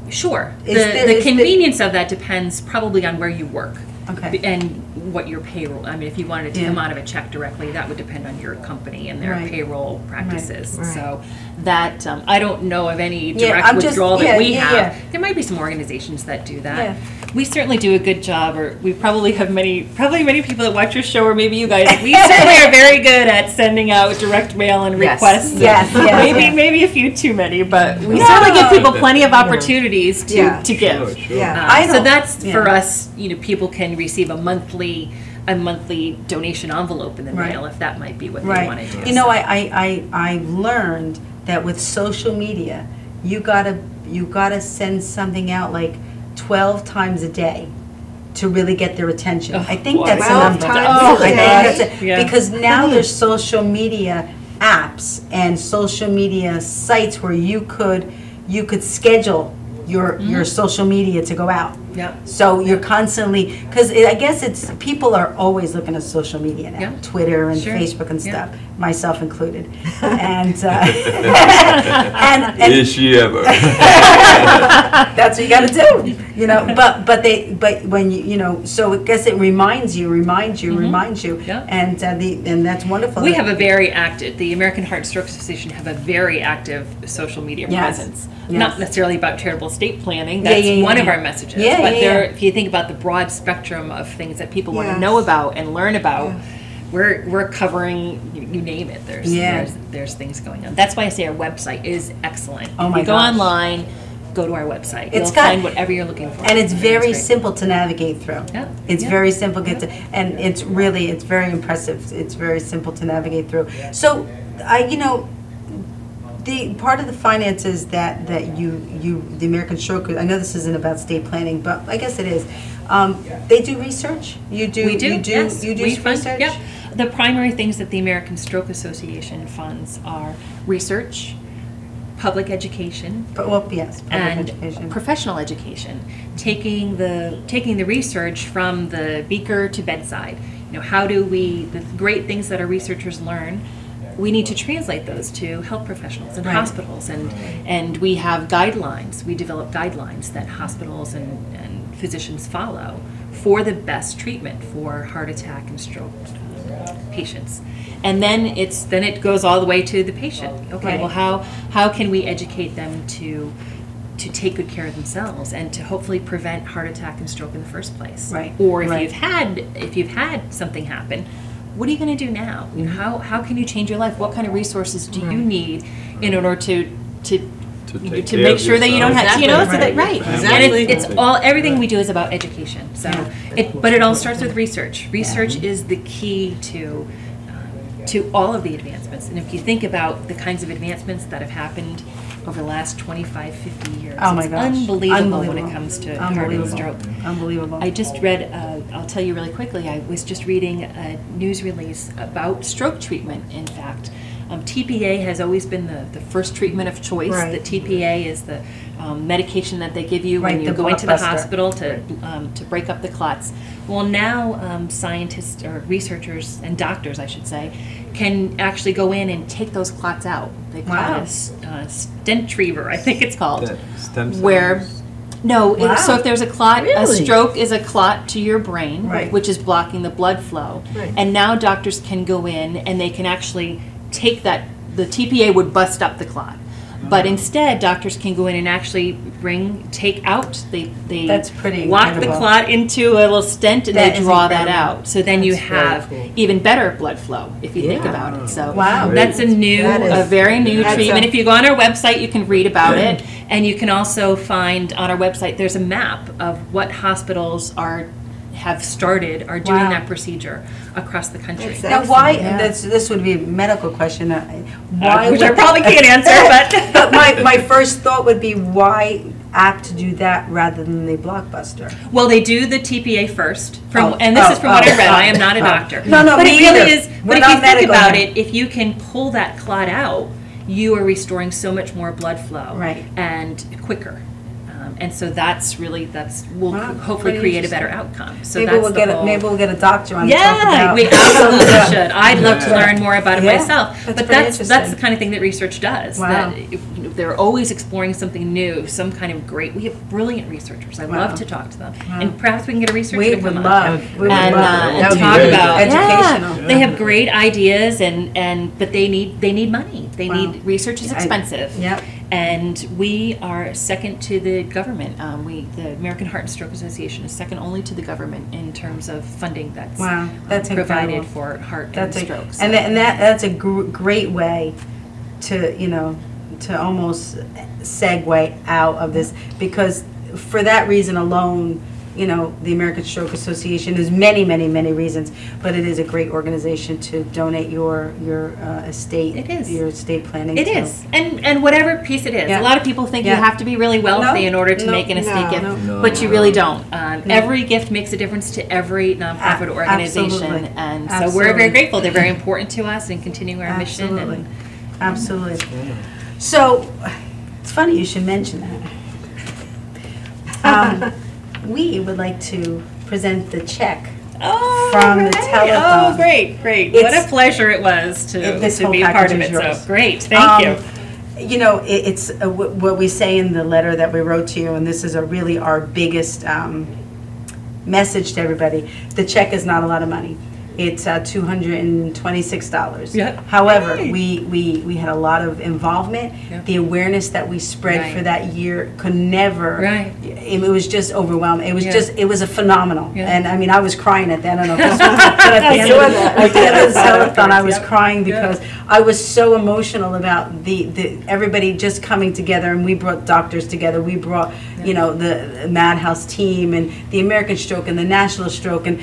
Sure. The convenience of that depends probably on where you work. And what your payroll, I mean, if you wanted to come out of a check directly, that would depend on your company and their payroll practices. So that, I don't know of any direct withdrawal that we have. There might be some organizations that do that. We certainly do a good job, or we probably have many people that watch your show, or maybe you guys, we certainly are very good at sending out direct mail and requests. Maybe a few too many, but we certainly give people plenty of opportunities to give. So that's, for us, people can receive a monthly donation envelope in the mail if that might be what they want to do. I learned that with social media, you gotta send something out like 12 times a day to really get their attention. I think that's enough. Because now there's social media apps and social media sites where you could schedule your social media to go out. So you're constantly, because I guess people are always looking at social media now, Twitter and Facebook and stuff, myself included. And is she ever? That's what you got to do, But when so I guess it reminds you, and that's wonderful. We have a very active. The American Heart and Stroke Association have a very active social media presence. Not necessarily about charitable estate planning. That's one of our messages. But if you think about the broad spectrum of things that people want to know about and learn about, we're covering, you name it. There's things going on. That's why I say our website is excellent. If you go online, go to our website. You'll find whatever you're looking for. And it's very simple to navigate through. It's very simple, and it's very impressive. It's very simple to navigate through. So, the part of the finances that the American Stroke, I know this isn't about estate planning, but I guess it is. They do research. You do research. The primary things that the American Stroke Association funds are research, public education, and education. professional education. Taking the research from the beaker to bedside. How do we, the great things that our researchers learn, we need to translate those to health professionals and hospitals, and we have guidelines. We develop guidelines that hospitals and physicians follow for the best treatment for heart attack and stroke patients. And then it goes all the way to the patient. Okay, well, how can we educate them to take good care of themselves and to hopefully prevent heart attack and stroke in the first place? Right. Or if you've had something happen, what are you going to do now? How can you change your life? What kind of resources do you need in order to make sure that you don't have, Exactly. And it's all, everything we do is about education. So, but it all starts with research. Research is the key to all of the advancements. And if you think about the kinds of advancements that have happened over the last 25, 50 years, it's unbelievable when it comes to heart and stroke. Unbelievable. I just read, I'll tell you really quickly, I was just reading a news release about stroke treatment, in fact. TPA has always been the first treatment of choice. The TPA is the medication that they give you when you go into the hospital to break up the clots. Well, now scientists or researchers and doctors, I should say, can actually go in and take those clots out. They call it a stent retriever, I think it's called. Stem cells. Where so if there's a clot, a stroke is a clot to your brain, which is blocking the blood flow. And now doctors can go in and they can actually take that, the TPA would bust up the clot. But instead, doctors can go in and actually take out, they lock the clot into a little stent and they draw that out. So then you have even better blood flow, if you think about it. So that's a very new treatment. If you go on our website, you can read about it. And you can also find on our website, there's a map of what hospitals are doing that procedure across the country. Now, why? This would be a medical question. Why? Which I probably can't answer, but my first thought would be, why apt to do that rather than the Blockbuster? Well, they do the TPA first, and this is from what I read. I am not a doctor. No, but me it really either. is. But if you think about it, if you can pull that clot out, you are restoring so much more blood flow, and quicker. And so will hopefully create a better outcome. So maybe we'll get a doctor on. Yeah, we absolutely should. I'd love to learn more about it myself. But that's the kind of thing that research does. Wow. That they're always exploring something new, some kind of great. We have brilliant researchers. I love to talk to them, and perhaps we can get a researcher to come on and talk about educational. Yeah, they have great ideas, but they need money. They need research is expensive. And we are second to the government. The American Heart and Stroke Association is second only to the government in terms of funding that's provided incredible. for heart and stroke. And that's a great way to to almost segue out of this, because for that reason alone, the American Stroke Association is many reasons, but it is a great organization to donate your estate. It is. Your estate planning. It is, and whatever piece it is. A lot of people think you have to be really wealthy in order to make an estate gift, but you really don't. Every gift makes a difference to every nonprofit organization, and so we're very grateful. They're very important to us in continuing our mission. Absolutely. So it's funny you should mention that. We would like to present the check from the telephone. Oh, great. What a pleasure it was to be a part of it. So great, thank you. It's what we say in the letter that we wrote to you, and this is really our biggest message to everybody. The check is not a lot of money. It's $226. Yeah. However, we had a lot of involvement. Yeah. The awareness that we spread for that year could never. It was just overwhelming. It was it was a phenomenal. Yeah. And I mean, I was crying at the end. I don't know. At the end of the telethon, I was crying because I was so emotional about the everybody just coming together, and we brought doctors together. We brought the Madhouse team and the American Stroke and the National Stroke and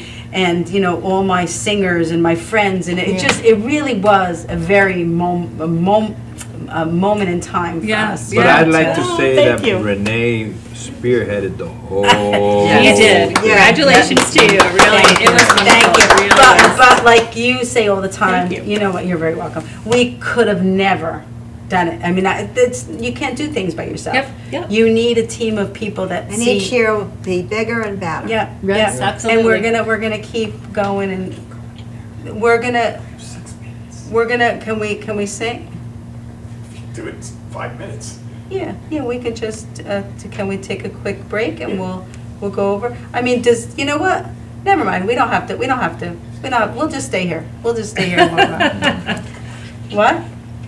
all my singers and my friends, and it really was a very moment in time for us. But I'd like to say that Renee spearheaded the whole. You did. Congratulations to you. Really, it was wonderful. Thank you. It really was. But like you say all the time, Thank you. you know what? You're very welcome. We could have never done it. I mean, you can't do things by yourself. Yep. You need a team of people that And see. each year will be bigger and better. Yeah, Yes, yeah. absolutely. And we're gonna keep going, and we're gonna. Can we sing? Do it 5 minutes. Yeah, we could just. Can we take a quick break and we'll go over? I mean, you know what? Never mind. We don't have to. We'll just stay here. We'll just stay here. And we'll what?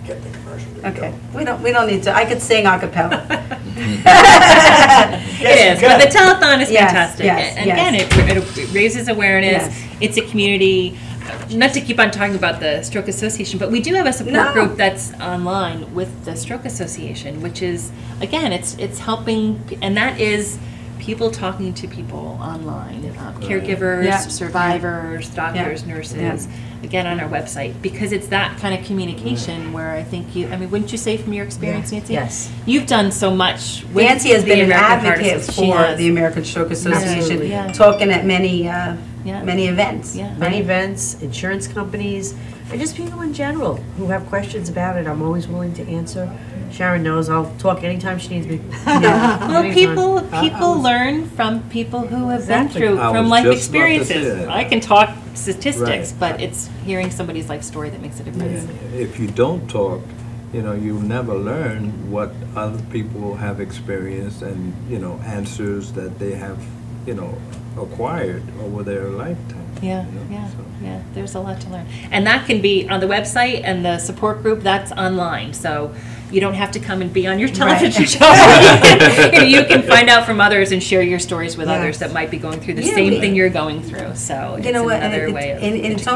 Get the commercial. Okay. We don't need to. I could sing a cappella. It is, but the telethon is Yes, fantastic. yes, And yes. again, it raises awareness. Yes. It's a community. Not to keep on talking about the Stroke Association, but we do have a support group that's online with the Stroke Association, which is, again, it's helping, and that is people talking to people online, caregivers, Yeah. survivors, doctors, Yeah. nurses, again, on our website, because it's that kind of communication where I think wouldn't you say from your experience, Nancy? Yes. You've done so much with Nancy has the been an American Heart advocate Association. She for has. the American Stroke Association, Absolutely, yeah. talking at many events. Yeah. Many events, insurance companies, and just people in general who have questions about it. I'm always willing to answer. Sharon knows I'll talk anytime she needs me. Well, people learn from people who have Exactly. been through I from was life just about to say experiences. that. I can talk statistics, Right. but it's hearing somebody's life story that makes a difference. If you don't talk, you never learn what other people have experienced and, answers that they have, acquired over their lifetime. Yeah, yeah. There's a lot to learn, and that can be on the website, and the support group that's online. So you don't have to come and be on your television show. You can find out from others and share your stories with others that might be going through the same thing you're going through. So it's another way of it's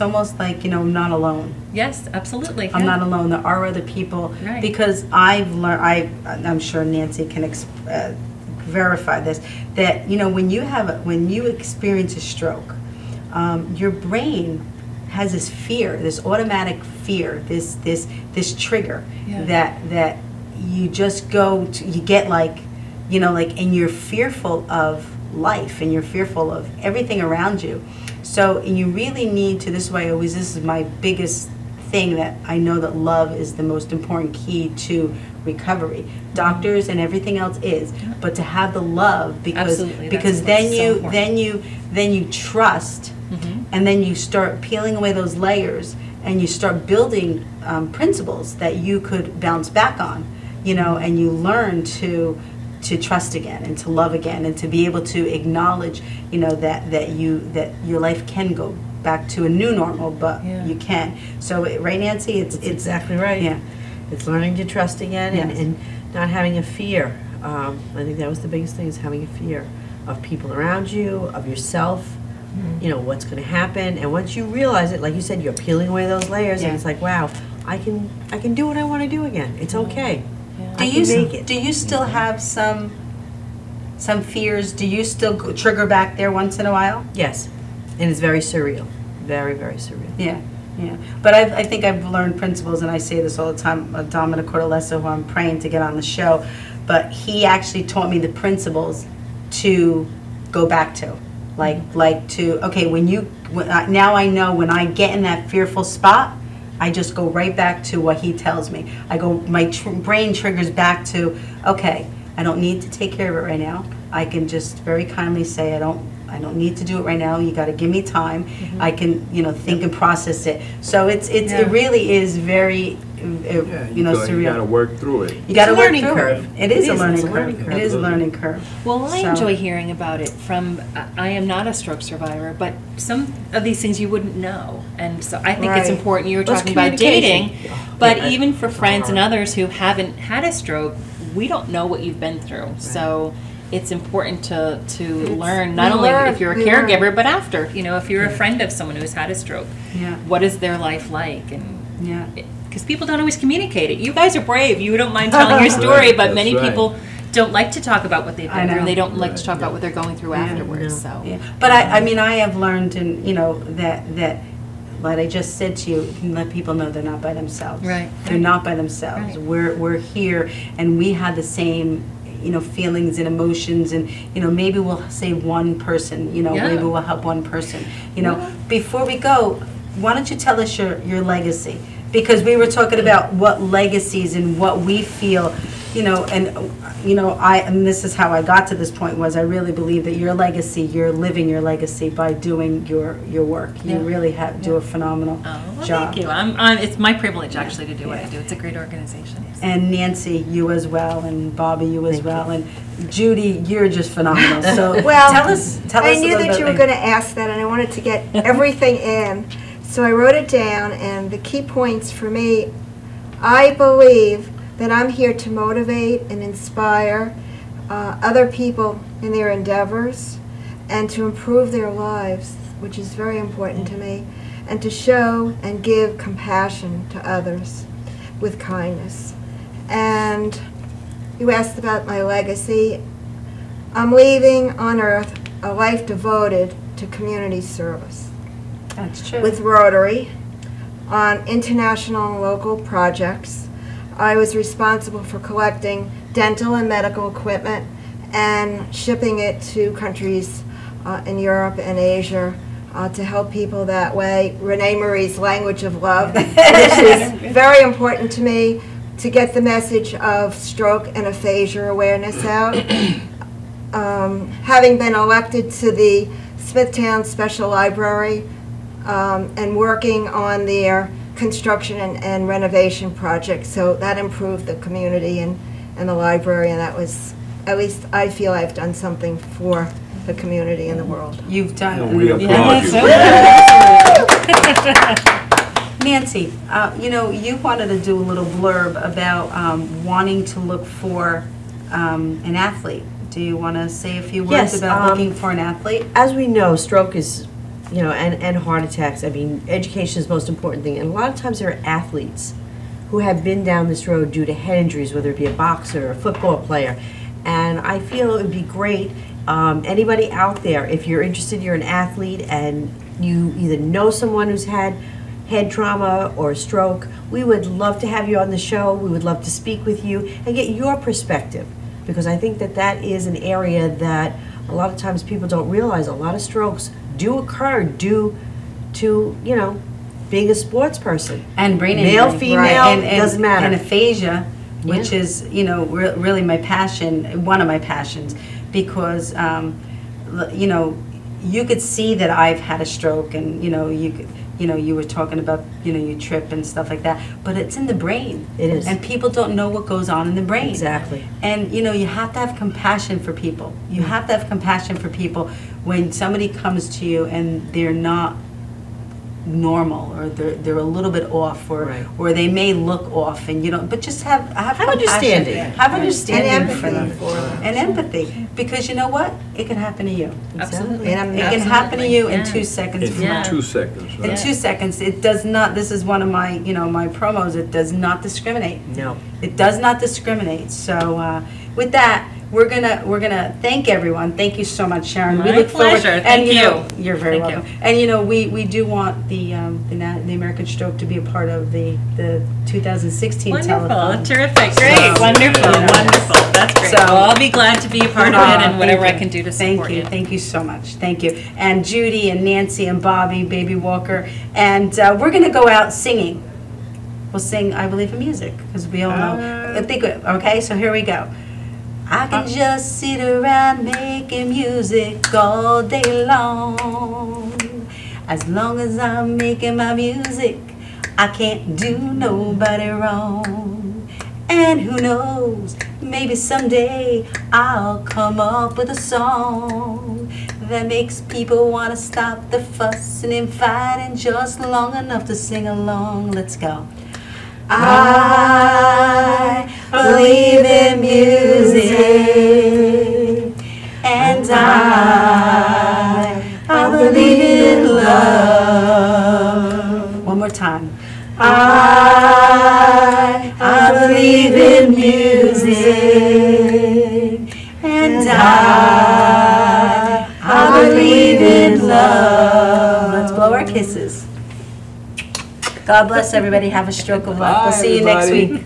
almost like I'm not alone. Yes, absolutely. I'm not alone. There are other people because I've learned. I'm sure Nancy can verify this. That when you experience a stroke, your brain has this fear, this automatic fear, this trigger that you just you get and you're fearful of life and you're fearful of everything around you. So you really need to. This is my biggest thing, that I know that love is the most important key to recovery. Doctors and everything else is, but to have the love, because then you trust, and then you start peeling away those layers, and you start building principles that you could bounce back on, and you learn to trust again and to love again and to be able to acknowledge, that your life can go back to a new normal, but you can. So right, Nancy, it's exactly right. Yeah, it's learning to trust again Yes. and not having a fear. I think that was the biggest thing, is having a fear of people around you, of yourself. What's going to happen, and once you realize it, like you said, you're peeling away those layers, and it's like, wow, I can do what I want to do again. It's okay. I can make it. Do you still have some fears? Do you still trigger back there once in a while? Yes, and it's very surreal, very, very surreal. Yeah. But I think I've learned principles, and I say this all the time. Dominic Cortalesso, who I'm praying to get on the show, but he actually taught me the principles to go back to. Now I know when I get in that fearful spot, I just go right back to what he tells me. My brain triggers back to, okay, I don't need to take care of it right now. I can just very kindly say, I don't need to do it right now. You got to give me time. I can, think and process it. So it really is very, surreal. You got to work through it. You got to work learning through curve. It is a learning curve. It is a learning curve. Well, I enjoy hearing about it from, I am not a stroke survivor, but some of these things you wouldn't know. And so I think it's important. You were talking about dating, but even for friends and others who haven't had a stroke, we don't know what you've been through. So it's important to learn, not only if you're a caregiver, but after, if you're a friend of someone who's had a stroke, what is their life like? And because people don't always communicate it. You guys are brave. You don't mind telling your story, but many people don't like to talk about what they've been through. They don't like to talk about what they're going through afterwards. So, but I have learned, and that like I just said to you, you can let people know they're not by themselves. Right. They're not by themselves. We're here, and we have the same feelings and emotions, and maybe we'll save one person. Maybe we'll help one person. Before we go, why don't you tell us your legacy? Because we were talking about what legacies and what we feel, and this is how I got to this point, was I really believe that your legacy, you're living your legacy by doing your work. You really do a phenomenal job. Thank you. It's my privilege actually to do what I do. It's a great organization. And Nancy, you as well, and Bobby, you as well, and Judy, you're just phenomenal. So well, tell us I knew that you were going to ask that, and I wanted to get everything in. So I wrote it down, and the key points for me, I believe that I'm here to motivate and inspire other people in their endeavors and to improve their lives, which is very important to me, and to show and give compassion to others with kindness. And you asked about my legacy. I'm leaving on earth a life devoted to community service. That's true. With Rotary on international and local projects. I was responsible for collecting dental and medical equipment and shipping it to countries in Europe and Asia to help people that way. Renee Marie's language of love, which is very important to me to get the message of stroke and aphasia awareness out. Having been elected to the Smithtown Special Library and working on their construction and renovation project, so that improved the community and the library, and that was, at least I feel I've done something for the community and the world. You've done Well, we applaud you. Nancy, you wanted to do a little blurb about wanting to look for an athlete. Do you want to say a few words about looking for an athlete? As we know, stroke is, and heart attacks. I mean, education is the most important thing. And a lot of times there are athletes who have been down this road due to head injuries, whether it be a boxer or a football player. And I feel it would be great, anybody out there, if you're interested, you're an athlete, and you either know someone who's had head trauma or stroke, we would love to have you on the show. We would love to speak with you and get your perspective, because I think that that is an area that a lot of times people don't realize. A lot of strokes do occur due to, being a sports person. And brain injury. Male, female, doesn't matter. And aphasia, which is, really my passion, one of my passions, because, you could see that I've had a stroke, and, you were talking about, you trip and stuff like that, but it's in the brain. It is. And people don't know what goes on in the brain. Exactly. And, you have to have compassion for people. You have to have compassion for people when somebody comes to you and they're not normal, or they're a little bit off, or they may look off, and but just have understanding. Have understanding and for them. empathy. And empathy, because you know what? It can happen to you. Absolutely. It can happen to you in 2 seconds. In 2 seconds, right? In 2 seconds. It does not, this is one of my, my promos, it does not discriminate. No. It does not discriminate. So with that, we're gonna thank everyone. Thank you so much, Sharon. My we look pleasure. forward. Thank and you. You're very Thank welcome. And we do want the American Stroke to be a part of the 2016 Wonderful. telethon. Terrific. Great. Wonderful. Wonderful. That's great. So, I'll be glad to be a part of it, and whatever I can do to support you. Thank you so much. Thank you. And Judy and Nancy and Bobby, Baby Walker, and we're gonna go out singing. We'll sing "I Believe in Music" because we all know. I think. Okay, so here we go. I can just sit around making music all day long. As long as I'm making my music, I can't do nobody wrong. And who knows, maybe someday I'll come up with a song that makes people want to stop the fussing and fighting just long enough to sing along. Let's go. I believe in music, and I believe in love. One more time. I believe in music, and I believe in love. Let's blow our kisses. God bless everybody. Have a stroke of luck. We'll see you next week.